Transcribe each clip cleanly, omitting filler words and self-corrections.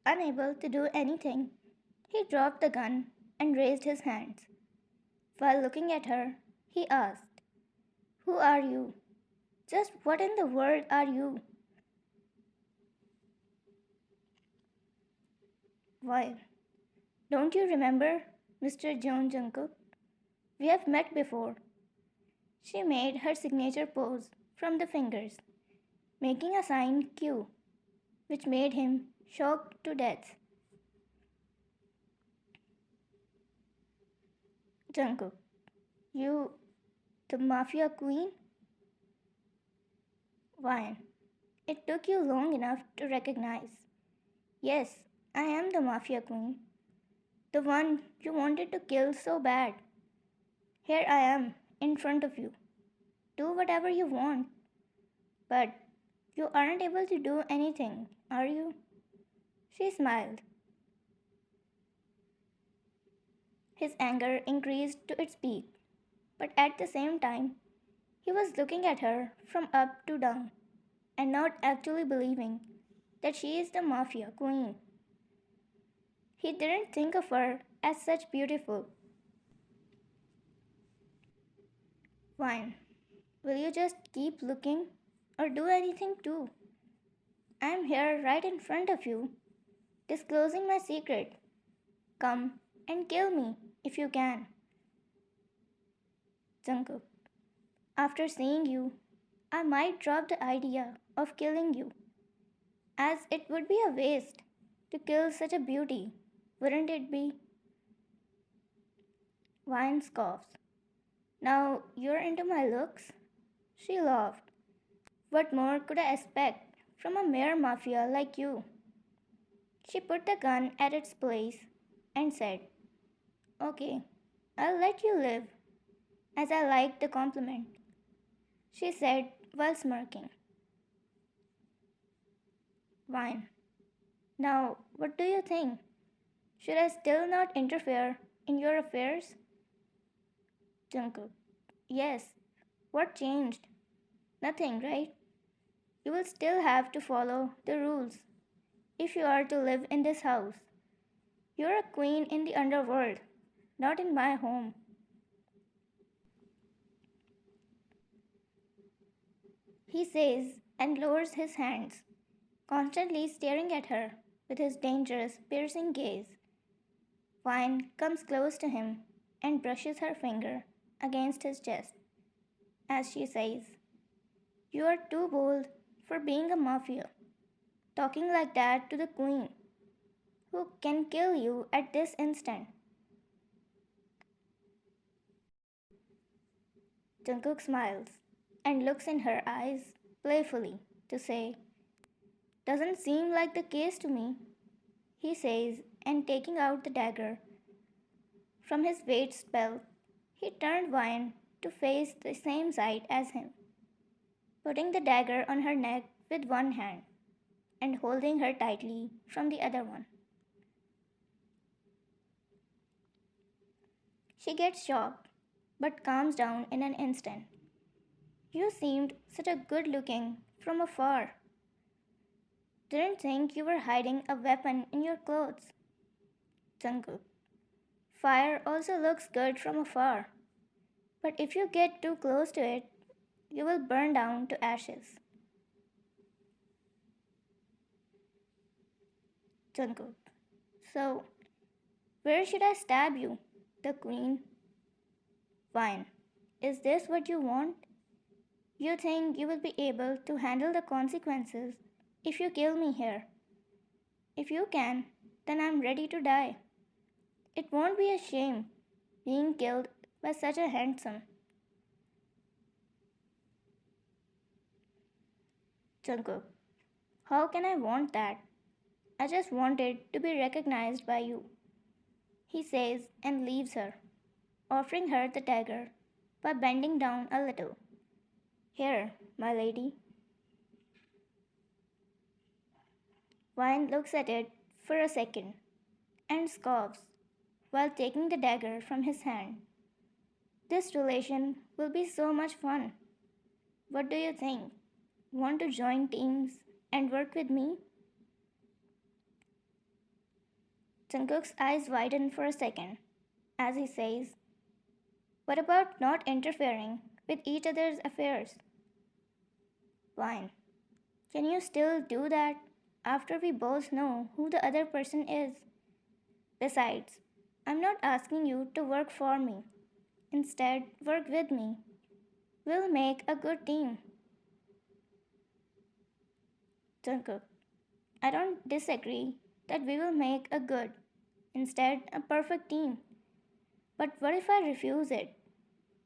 Unable to do anything, he dropped the gun and raised his hands. While looking at her, he asked, "Who are you? Just what in the world are you?" Why? Don't you remember, Mr. John Jungkook? We have met before. She made her signature pose from the fingers, making a sign Q, which made him shocked to death. Jungkook, you, the Mafia queen? Why? It took you long enough to recognize. Yes, I am the Mafia queen. The one you wanted to kill so bad. Here I am, in front of you. Do whatever you want. But you aren't able to do anything, are you? She smiled. His anger increased to its peak, but at the same time, he was looking at her from up to down and not actually believing that she is the Mafia queen. He didn't think of her as such beautiful. Fine. Will you just keep looking or do anything too? I'm here right in front of you, disclosing my secret. Come and kill me if you can. Jungkook, after seeing you, I might drop the idea of killing you, as it would be a waste to kill such a beauty, wouldn't it be? Vine scoffs. Now you're into my looks? She laughed. What more could I expect from a mere mafia like you? She put the gun at its place and said, "Okay, I'll let you live, as I like the compliment," she said while smirking. Vine. Now, what do you think? Should I still not interfere in your affairs? Jungkook. Yes. What changed? Nothing, right? You will still have to follow the rules if you are to live in this house. You're a queen in the underworld, not in my home. He says and lowers his hands, constantly staring at her with his dangerous, piercing gaze. Vine comes close to him and brushes her finger against his chest as she says, "You are too bold for being a mafia, talking like that to the queen, who can kill you at this instant." Jungkook smiles and looks in her eyes playfully to say, "Doesn't seem like the case to me," he says, and taking out the dagger from his waist belt, he turned Vine to face the same side as him, putting the dagger on her neck with one hand and holding her tightly from the other one. She gets shocked, but calms down in an instant. "You seemed such a good looking from afar. Didn't think you were hiding a weapon in your clothes." Jungkook. Fire also looks good from afar, but if you get too close to it, you will burn down to ashes. Jungkook. So, where should I stab you? The queen. Fine. Is this what you want? You think you will be able to handle the consequences if you kill me here? If you can, then I'm ready to die. It won't be a shame being killed by such a handsome. Jungkook. How can I want that? I just wanted to be recognized by you, he says and leaves her, offering her the dagger by bending down a little. "Here, my lady." Vine looks at it for a second and scoffs while taking the dagger from his hand. "This relation will be so much fun. What do you think? Want to join teams and work with me?" Jungkook's eyes widen for a second as he says, "What about not interfering with each other's affairs?" Fine. Can you still do that after we both know who the other person is? Besides, I'm not asking you to work for me. Instead, work with me. We'll make a good team. Jungkook, I don't disagree that we will make a good, instead, a perfect team. But what if I refuse it?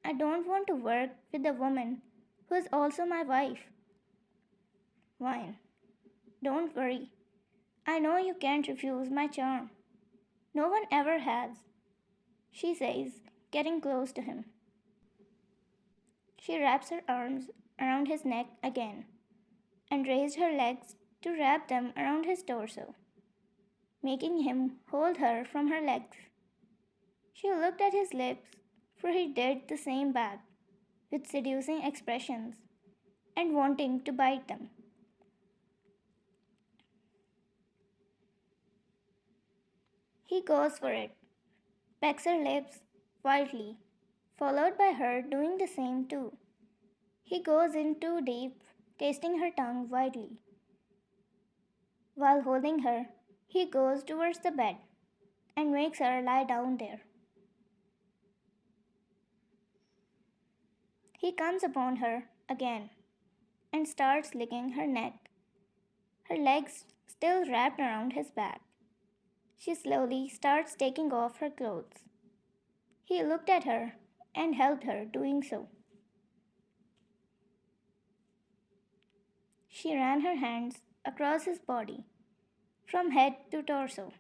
I don't want to work with a woman who is also my wife. Wine. Don't worry. I know you can't refuse my charm. No one ever has, she says, getting close to him. She wraps her arms around his neck again and raised her legs to wrap them around his torso, making him hold her from her legs. She looked at his lips, for he did the same back, with seducing expressions, and wanting to bite them. He goes for it, pecks her lips wildly, followed by her doing the same too. He goes in too deep, tasting her tongue widely. While holding her, he goes towards the bed and makes her lie down there. He comes upon her again and starts licking her neck, her legs still wrapped around his back. She slowly starts taking off her clothes. He looked at her and helped her doing so. She ran her hands across his body, from head to torso,